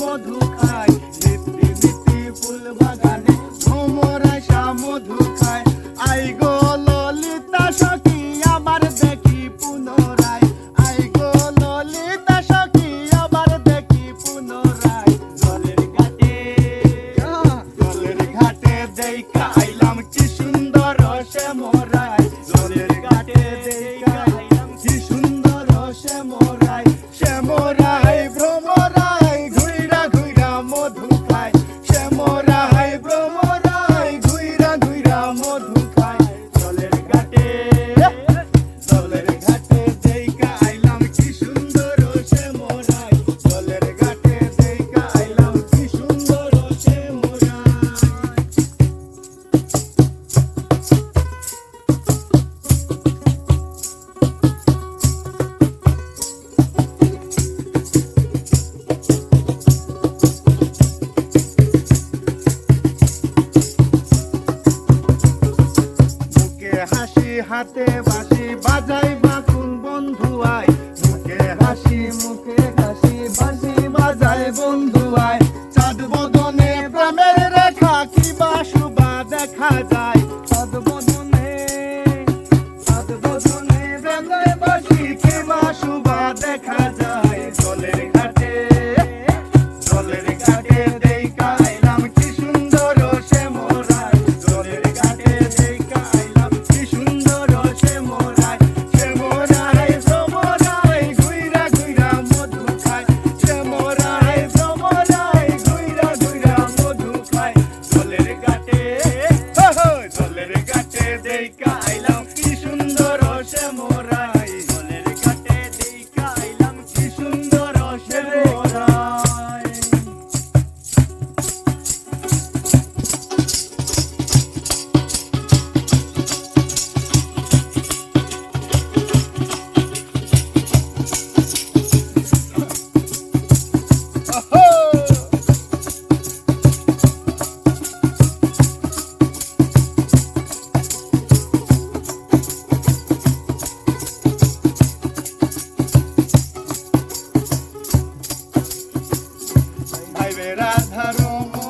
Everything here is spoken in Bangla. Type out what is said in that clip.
মধু খায়, নিত্যি নিত্যি ফুল বাগানে ভ্রমরাইসা মধু খায়। আই গো ললিতা সখী আবার দেখি পুনরায়, আই গো ললিতা সখী আবার দেখি পুনরায়। জলের ঘাটে দেইখা আইলাম কি সুন্দর শ্যামরায়, জলের ঘাটে দেইখা আইলাম কি সুন্দর শ্যামরায়। শ্যামরায় ভ্রমরায় ঘুইরা ঘুইরা মধু খায়, শ্যামরায় ভ্রমরায় ঘুইরা ঘুইরা মধু খায়। জলের ঘাটে দেইখা আইলাম কি সুন্দর শ্যামরায়, জলের ঘাটে দেইখা আইলাম কি সুন্দর শ্যামরায়। হাসি হাতে বাঁশি বাজাই বাকুন বন্ধু আয়, মুখে হাসি বাঁশি বাজায় বন্ধু আয়। চাঁদ বদনে প্রেমের রেখা কি বা শুভা দেখা যায়, চাঁদ বদনে প্রেমের বাঁশি কি বা শুভা দেখা যায়। জলের ঘাটে দেইখা আইলাম কি সুন্দর শ্যামরায়, জলের ঘাটে দেইখা আইলাম কি সুন্দর শ্যামরায়। শ্যামরায় ভ্রমরায় ঘুইরা ঘুইরা মধু খায়, শ্যামরায় ভ্রমরায় ঘুইরা ঘুইরা মধু খায়। জলের ঘাটে দেইখা আইলাম কি সুন্দর শ্যামরায়, জলের ঘাটে দেইখা আইলাম কি সুন্দর শ্যামরায়। রাধারমণ